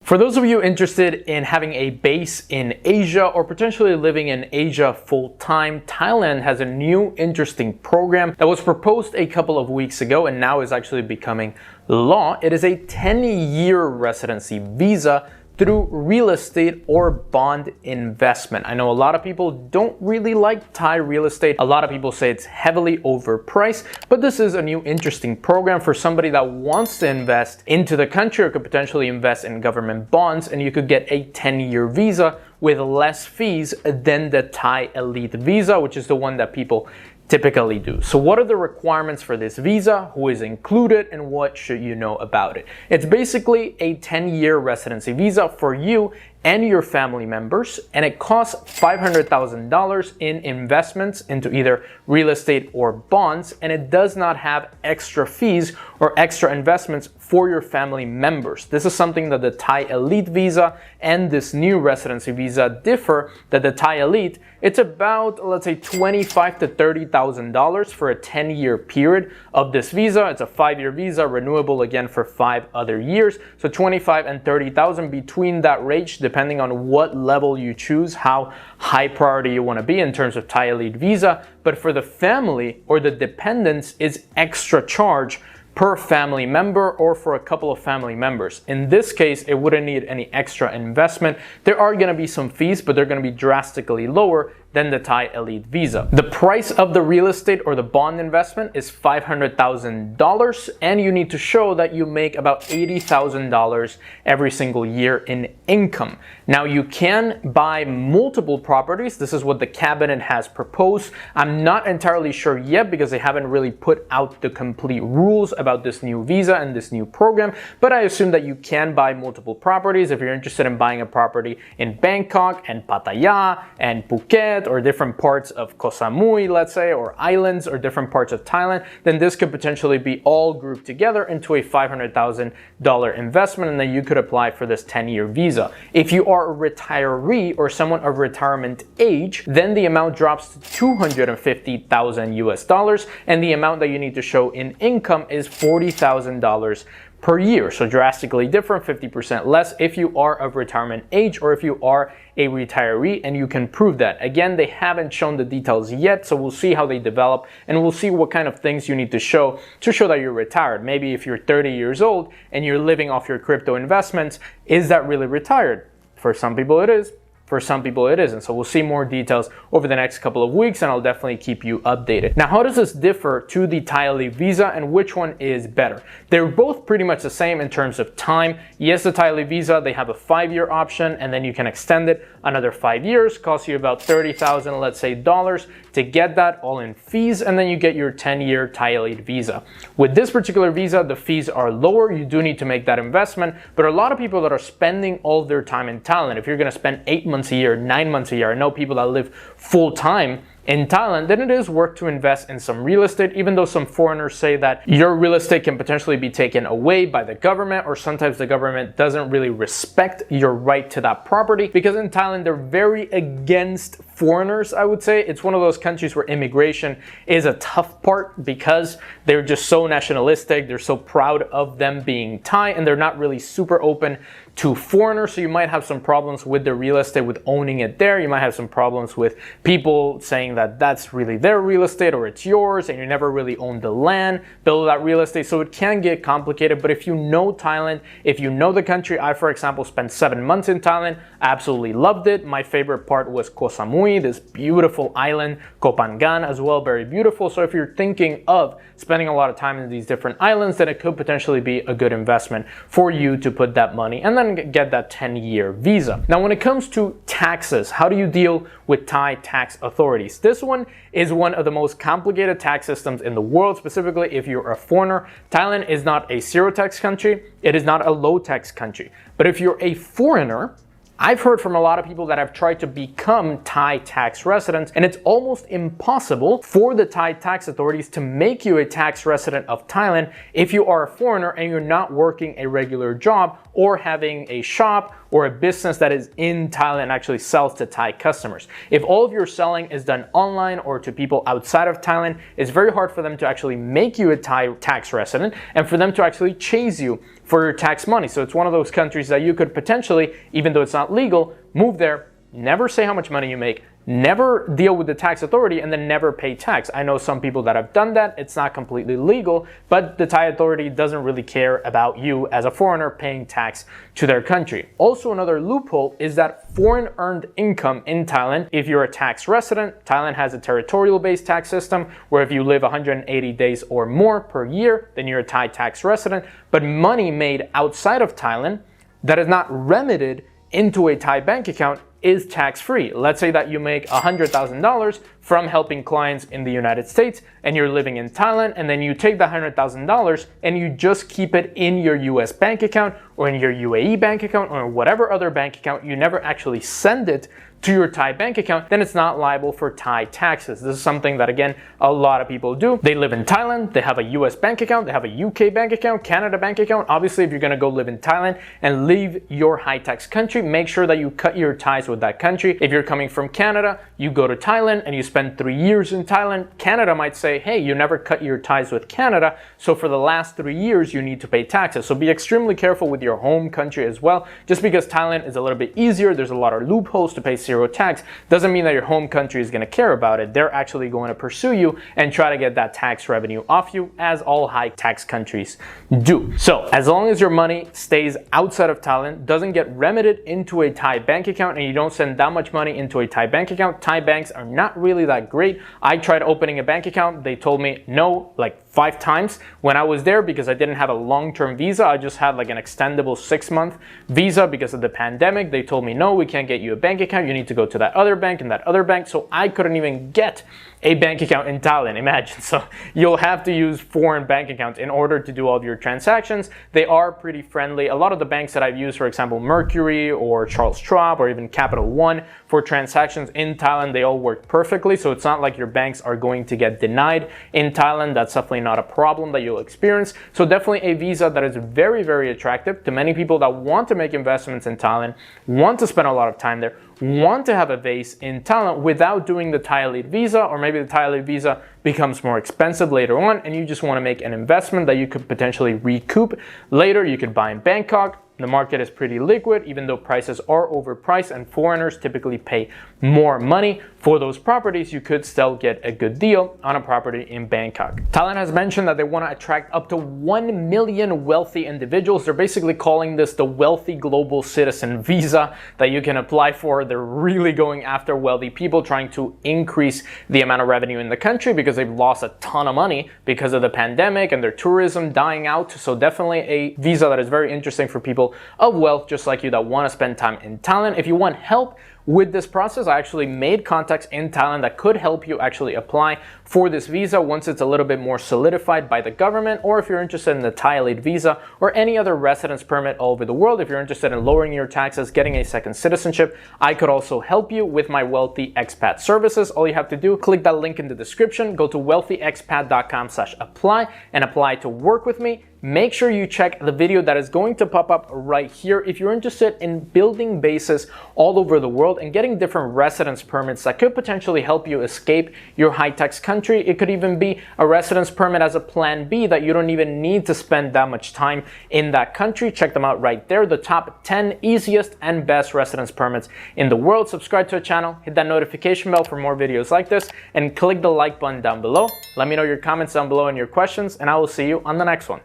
For those of you interested in having a base in Asia or potentially living in Asia full-time, Thailand has a new interesting program that was proposed a couple of weeks ago and now is actually becoming law. It is a 10-year residency visa through real estate or bond investment. I know a lot of people don't really like Thai real estate. A lot of people say it's heavily overpriced, but this is a new interesting program for somebody that wants to invest into the country or could potentially invest in government bonds, and you could get a 10-year visa with less fees than the Thai Elite Visa, which is the one that people typically do. So what are the requirements for this visa? Who is included and what should you know about it? It's basically a 10-year residency visa for you and your family members, and it costs $500,000 in investments into either real estate or bonds, and it does not have extra fees or extra investments for your family members. This is something that the Thai Elite Visa and this new residency visa differ, that the Thai Elite, it's about, let's say, $25,000 to $30,000 for a 10-year period of this visa. It's a 5-year visa, renewable again for 5 other years. So $25,000 and $30,000, between that range, depending on what level you choose, how high priority you want to be in terms of Thai Elite Visa. But for the family or the dependents, is extra charge per family member or for a couple of family members. In this case, it wouldn't need any extra investment. There are going to be some fees, but they're going to be drastically lower than the Thai Elite Visa. The price of the real estate or the bond investment is $500,000, and you need to show that you make about $80,000 every single year in income. Now, you can buy multiple properties. This is what the cabinet has proposed. I'm not entirely sure yet because they haven't really put out the complete rules about this new visa and this new program, but I assume that you can buy multiple properties. If you're interested in buying a property in Bangkok and Pattaya and Phuket, or different parts of Koh Samui, let's say, or islands or different parts of Thailand, then this could potentially be all grouped together into a $500,000 investment, and then you could apply for this 10-year visa. If you are a retiree or someone of retirement age, then the amount drops to $250,000 US, and the amount that you need to show in income is $40,000 per year. So drastically different, 50% less if you are of retirement age or if you are a retiree and you can prove that. Again, they haven't shown the details yet, so we'll see how they develop and we'll see what kind of things you need to show that you're retired. Maybe if you're 30 years old and you're living off your crypto investments, is that really retired? For some people it is. For some people it isn't. So we'll see more details over the next couple of weeks, and I'll definitely keep you updated. Now, how does this differ to the Thai Elite Visa and which one is better? They're both pretty much the same in terms of time. Yes, the Thai Elite Visa, they have a 5-year option, and then you can extend it another 5 years, costs you about $30,000, let's say, dollars to get that all in fees, and then you get your 10-year Thai Elite Visa. With this particular visa, the fees are lower. You do need to make that investment, but a lot of people that are spending all their time in Thailand, if you're going to spend 8 months a year, 9 months a year, I know people that live full-time in Thailand, then it is worth to invest in some real estate, even though some foreigners say that your real estate can potentially be taken away by the government, or sometimes the government doesn't really respect your right to that property, because in Thailand, they're very against foreigners, I would say. It's one of those countries where immigration is a tough part because they're just so nationalistic, they're so proud of them being Thai, and they're not really super open to foreigners. So you might have some problems with the real estate, with owning it there. You might have some problems with people saying that that's really their real estate or it's yours, and you never really owned the land, build that real estate. So it can get complicated, but if you know Thailand, if you know the country, I, for example, spent 7 months in Thailand, absolutely loved it. My favorite part was Koh Samui, this beautiful island, Koh Phangan as well, very beautiful. So if you're thinking of spending a lot of time in these different islands, then it could potentially be a good investment for you to put that money and then get that 10-year visa. Now, when it comes to taxes, how do you deal with Thai tax authorities? This one is one of the most complicated tax systems in the world, specifically if you're a foreigner. Thailand is not a zero tax country. It is not a low tax country. But if you're a foreigner, I've heard from a lot of people that have tried to become Thai tax residents, and it's almost impossible for the Thai tax authorities to make you a tax resident of Thailand if you are a foreigner and you're not working a regular job or having a shop or a business that is in Thailand and actually sells to Thai customers. If all of your selling is done online or to people outside of Thailand, it's very hard for them to actually make you a Thai tax resident and for them to actually chase you for your tax money. So it's one of those countries that you could potentially, even though it's not legal, move there, never say how much money you make, never deal with the tax authority, and then never pay tax. I know some people that have done that. It's not completely legal, but the Thai authority doesn't really care about you as a foreigner paying tax to their country. Also, another loophole is that foreign earned income in Thailand, if you're a tax resident, Thailand has a territorial-based tax system where if you live 180 days or more per year, then you're a Thai tax resident. But money made outside of Thailand that is not remitted into a Thai bank account is tax-free. Let's say that you make $100,000 from helping clients in the United States and you're living in Thailand, and then you take the $100,000 and you just keep it in your US bank account or in your UAE bank account or whatever other bank account, you never actually send it to your Thai bank account, then it's not liable for Thai taxes. This is something that, again, a lot of people do. They live in Thailand, they have a US bank account, they have a UK bank account, Canada bank account. Obviously, if you're gonna go live in Thailand and leave your high tax country, make sure that you cut your ties with that country. If you're coming from Canada, you go to Thailand and you spend 3 years in Thailand, Canada might say, hey, you never cut your ties with Canada, so for the last 3 years, you need to pay taxes. So be extremely careful with your home country as well. Just because Thailand is a little bit easier, there's a lot of loopholes to pay zero tax, doesn't mean that your home country is going to care about it. They're actually going to pursue you and try to get that tax revenue off you, as all high tax countries do. So as long as your money stays outside of Thailand, doesn't get remitted into a Thai bank account, and you don't send that much money into a Thai bank account, Thai banks are not really that great. I tried opening a bank account. They told me no like 5 times when I was there because I didn't have a long-term visa. I just had like an extendable 6-month visa because of the pandemic. They told me, no, we can't get you a bank account. You need to go to that other bank and that other bank. So I couldn't even get a bank account in Thailand, imagine. So you'll have to use foreign bank accounts in order to do all of your transactions. They are pretty friendly. A lot of the banks that I've used, for example, Mercury or Charles Schwab or even Capital One for transactions in Thailand, they all work perfectly. So it's not like your banks are going to get denied in Thailand. That's definitely not a problem that you'll experience. So definitely a visa that is very, very attractive to many people that want to make investments in Thailand, want to spend a lot of time there, want to have a base in Thailand without doing the Thai Elite Visa, or maybe the Thai Elite Visa becomes more expensive later on and you just want to make an investment that you could potentially recoup later. You could buy in Bangkok. The market is pretty liquid, even though prices are overpriced and foreigners typically pay more money for those properties. You could still get a good deal on a property in Bangkok. Thailand has mentioned that they want to attract up to 1 million wealthy individuals. They're basically calling this the Wealthy Global Citizen Visa that you can apply for. They're really going after wealthy people, trying to increase the amount of revenue in the country because they've lost a ton of money because of the pandemic and their tourism dying out. So definitely a visa that is very interesting for people of wealth just like you that want to spend time in Thailand. If you want help with this process, I actually made contacts in Thailand that could help you actually apply for this visa once it's a little bit more solidified by the government, or if you're interested in the Thai Elite Visa or any other residence permit all over the world. If you're interested in lowering your taxes, getting a second citizenship, I could also help you with my Wealthy Expat services. All you have to do, click that link in the description, go to wealthyexpat.com/apply and apply to work with me. Make sure you check the video that is going to pop up right here if you're interested in building bases all over the world and getting different residence permits that could potentially help you escape your high tax country. It could even be a residence permit as a plan B that you don't even need to spend that much time in that country. Check them out right there. The top 10 easiest and best residence permits in the world. Subscribe to the channel, hit that notification bell for more videos like this, and click the like button down below. Let me know your comments down below and your questions, and I will see you on the next one.